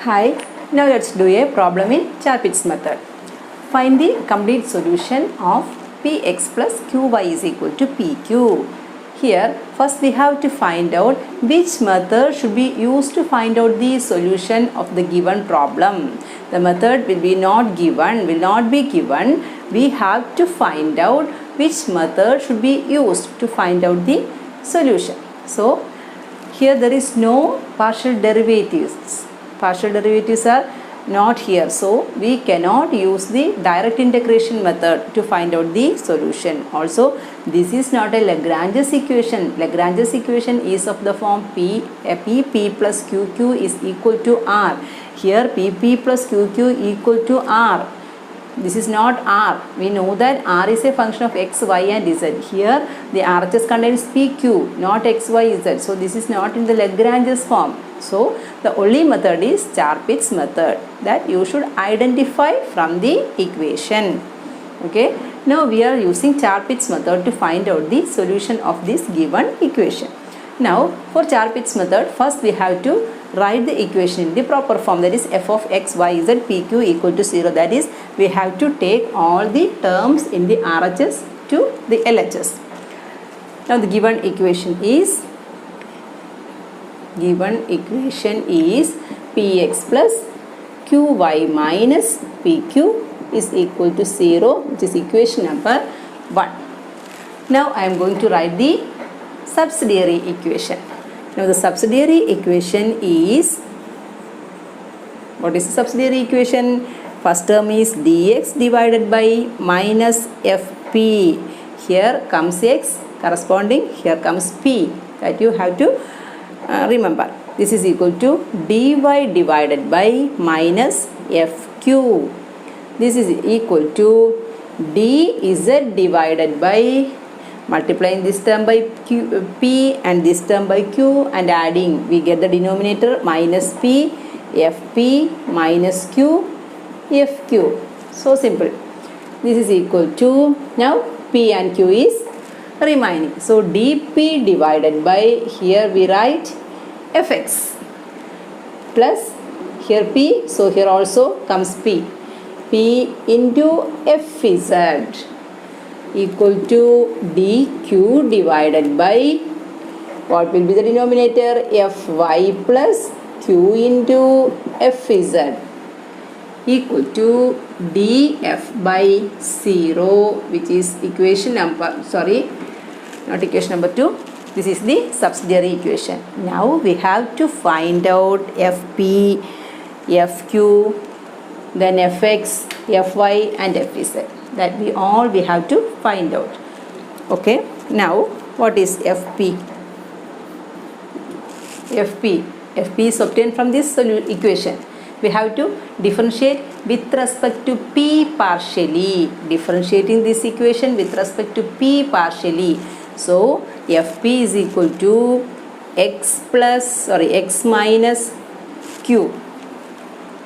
Hi, now let's do a problem in Chapit's method. Find the complete solution of Px plus Qy is equal to Pq. Here, first we have to find out which method should be used to find out the solution of the given problem. The method will not be given. We have to find out which method should be used to find out the solution. So, here there is no partial derivatives. Partial derivatives are not here, so we cannot use the direct integration method to find out the solution. Also, this is not a Lagrange's equation. Lagrange's equation is of the form P plus QQ is equal to R. Here PP plus QQ equal to R. This is not R. We know that R is a function of X, Y and Z. Here the RHS contains PQ, not X, Y, Z. So this is not in the Lagrange's form. So the only method is Chapit's method that you should identify from the equation. Okay. Now we are using Chapit's method to find out the solution of this given equation. Now for Chapit's method, first we have to write the equation in the proper form, that is f of x, y, z, pq equal to 0. That is, we have to take all the terms in the RHS to the LHS. Now the given equation is px plus qy minus pq is equal to 0, which is equation number 1. Now I am going to write the subsidiary equation. Now the subsidiary equation is, what is the subsidiary equation? First term is dx divided by minus fp. Here comes x corresponding, here comes p. That you have to remember. This is equal to dy divided by minus fq. This is equal to dz divided by, multiplying this term by p and this term by q and adding, we get the denominator minus p fp minus q fq. So simple. This is equal to, now p and q is remaining. So dp divided by, here we write fx plus here p, so here also comes p into fz equal to dq divided by, what will be the denominator? Fy plus q into fz equal to df by 0, which is equation number, not equation number 2. This is the subsidiary equation. Now we have to find out fp, fq, then fx, fy and fz. That we have to find out. Okay. Now what is fp? Fp is obtained from this equation. We have to differentiate with respect to p partially. Differentiating this equation with respect to p partially. So fp is equal to x minus q.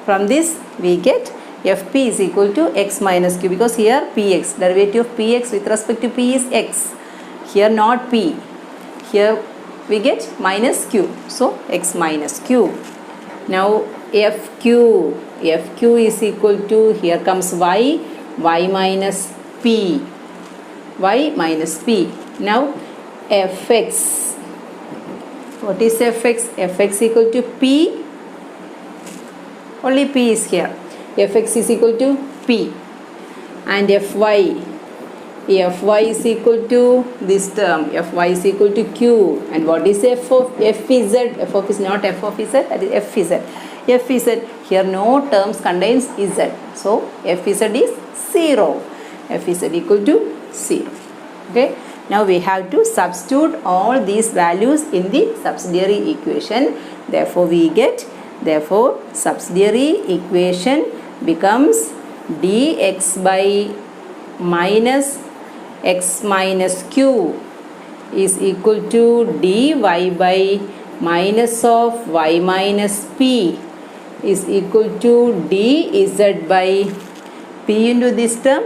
From this we get fp is equal to x minus q, because here px, derivative of px with respect to p is x. Here not p. Here we get minus q. So x minus q. Now fq is equal to, here comes y minus p. Now fx. What is fx? Fx equal to p. Only p is here. Fx is equal to p. And fy is equal to this term. Fy is equal to q. And what is f of fz? F of is not f of z, that is fz. Fz, here no terms contains z. So fz is 0. Fz equal to 0. Okay. Now we have to substitute all these values in the subsidiary equation. Therefore subsidiary equation becomes dx by minus x minus q is equal to dy by minus of y minus p is equal to dz by p into this term,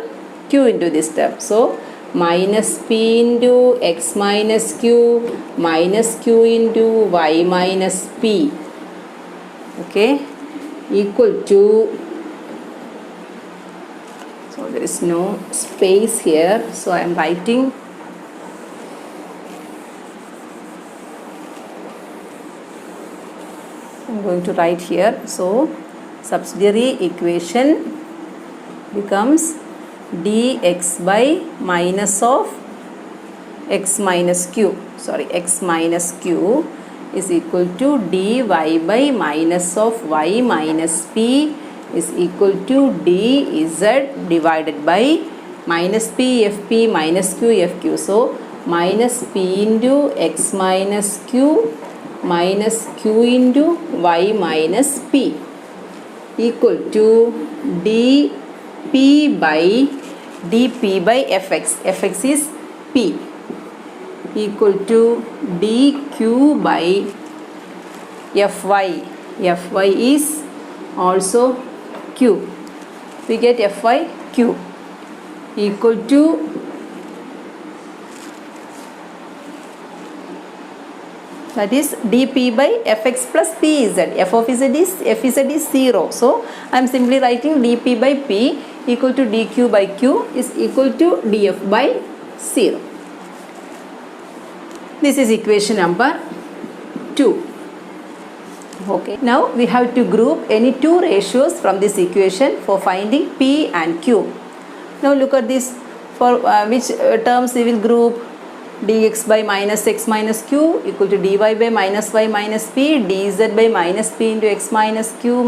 q into this term. So minus p into x minus q minus q into y minus p. Okay. equal to, so there is no space here, so I am writing I'm going to write here. So subsidiary equation becomes dx by minus of x minus q is equal to dy by minus of y minus p is equal to dz divided by minus p fp minus q fq. So minus p into x minus q minus q into y minus p equal to dp by fx. Fx is p equal to dq by fy. Fy is also q. We get fy q equal to that is dp by fx plus pz. F of z is 0. So I am simply writing dp by p equal to dq by q is equal to df by 0. This is equation number 2. Okay. Now we have to group any two ratios from this equation for finding p and q. Now look at this. For which terms we will group? Dx by minus x minus q equal to dy by minus y minus p, dz by minus p into x minus q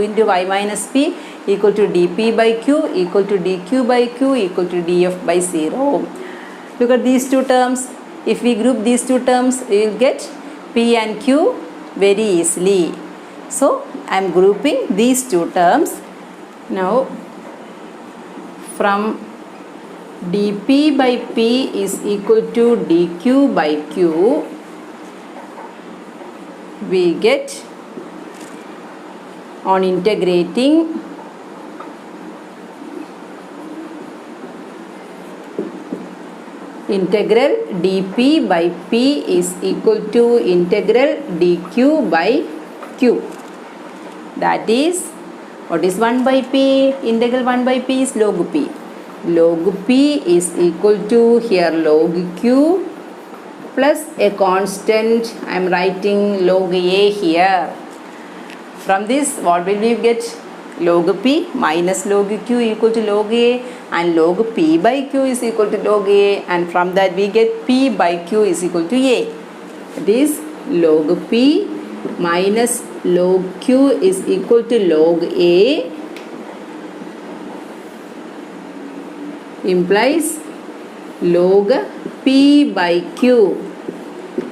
into y minus p equal to dp by q equal to dq by q equal to df by 0. Look at these two terms. If we group these two terms, we will get p and q very easily. So I am grouping these two terms. Now from dp by p is equal to dq by q, we get, on integrating, integral dp by p is equal to integral dq by q. That is, what is 1 by p? Integral 1 by p is log p. Log p is equal to here log q plus a constant. I am writing log a here. From this, what will we get? Log p minus log q equal to log a, and log p by q is equal to log a, and from that we get p by q is equal to a. That is, log p minus log q is equal to log a implies log p by q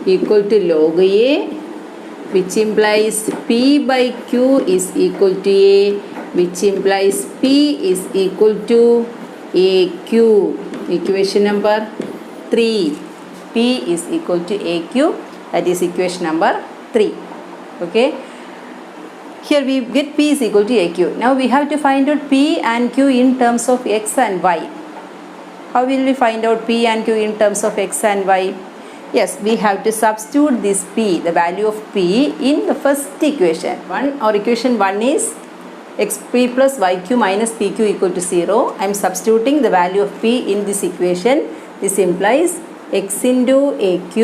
equal to log a, which implies p by q is equal to a, which implies p is equal to aq. Equation number 3. P is equal to aq. That is equation number 3. Okay. Here we get p is equal to aq. Now we have to find out p and q in terms of x and y. How will we find out p and q in terms of x and y? Yes, we have to substitute this p, the value of p, in the first equation. Equation 1 is xp plus yq minus pq equal to 0. I am substituting the value of p in this equation. This implies x into aq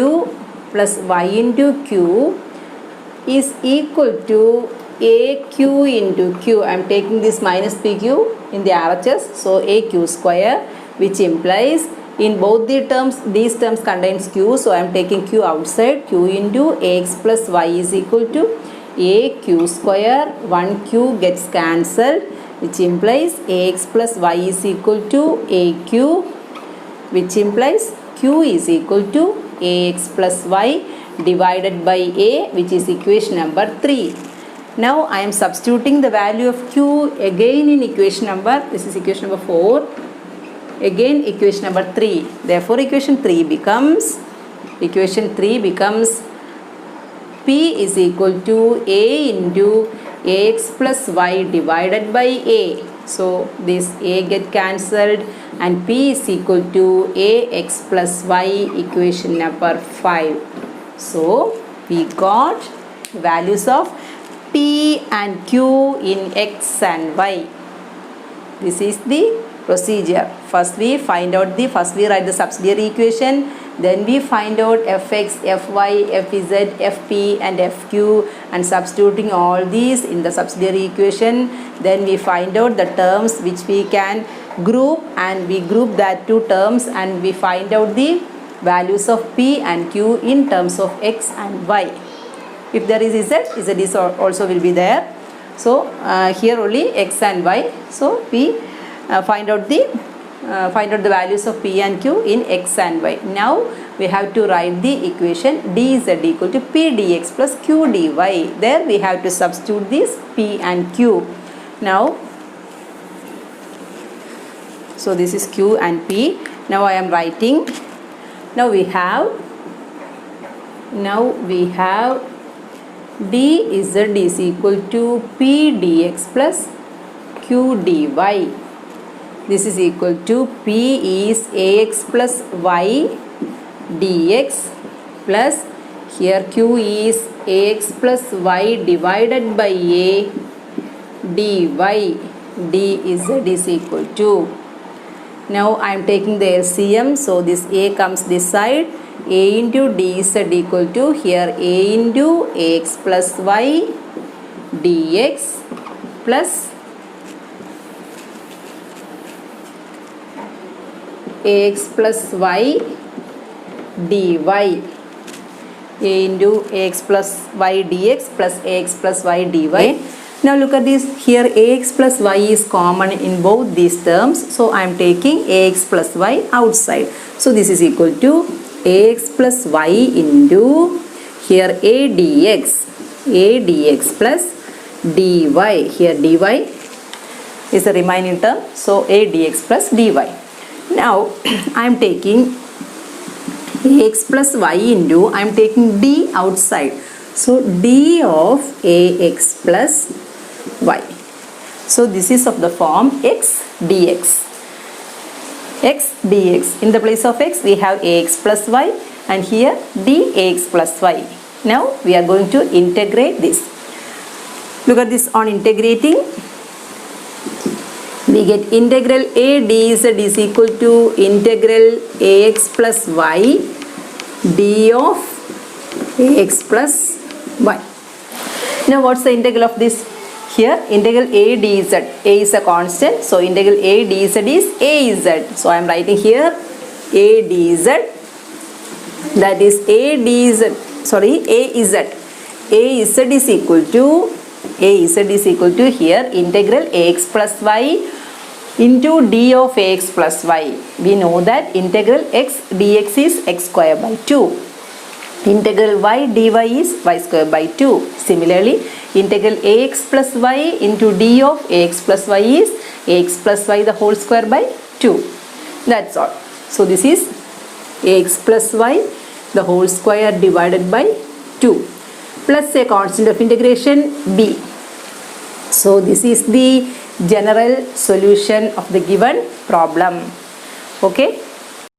plus y into q is equal to aq into q. I am taking this minus pq in the RHS, so aq square, which implies in both the terms, these terms contains q, so I am taking q outside. Q into ax plus y is equal to aq square. 1q gets cancelled, which implies ax plus y is equal to aq, which implies q is equal to ax plus y divided by a, which is equation number 3. Now I am substituting the value of q again in equation number, this is equation number 4. Again equation number 3. Therefore equation 3 becomes p is equal to a into ax plus y divided by a. So this a get cancelled and p is equal to ax plus y, equation number 5. So we got values of P and Q in X and Y. This is the procedure. First we write the subsidiary equation, then we find out fx, fy, fz, fp and fq and substituting all these in the subsidiary equation. Then we find out the terms which we can group, and we group that two terms and we find out the values of p and q in terms of x and y. If there is z is also will be there. So here only x and y. So we find out the values of p and q in x and y. Now we have to write the equation dz equal to p dx plus q dy. There we have to substitute this p and q. Now, so this is q and p. Now I am writing. Now we have dz is equal to p dx plus q dy. This is equal to p is ax plus y dx plus here q is ax plus y divided by a dy. dz is equal to, now I am taking the LCM, so this a comes this side, a into dz equal to here a into ax plus y dx plus ax plus y dy, a into ax plus y dx plus ax plus y dy. Now look at this, here ax plus y is common in both these terms, so I am taking ax plus y outside. So this is equal to ax plus y into here a dx plus dy, here dy is the remaining term, so a dx plus dy. Now I am taking ax plus y into, I am taking d outside, so d of ax plus y. So this is of the form x dx. In the place of x we have ax plus y and here dx plus y. Now we are going to integrate this. Look at this, on integrating we get integral a dz is equal to integral ax plus y d of ax plus y. Now what's the integral of this? Here integral a dz, a is a constant, so integral a dz is az. So I am writing here a dz, that is a az is equal to here integral ax plus y into d of ax plus y. We know that integral x dx is x square by 2. Integral y dy is y square by 2. Similarly, integral ax plus y into d of ax plus y is ax plus y the whole square by 2. That's all. So this is ax plus y the whole square divided by 2 plus a constant of integration b. So this is the general solution of the given problem. Okay.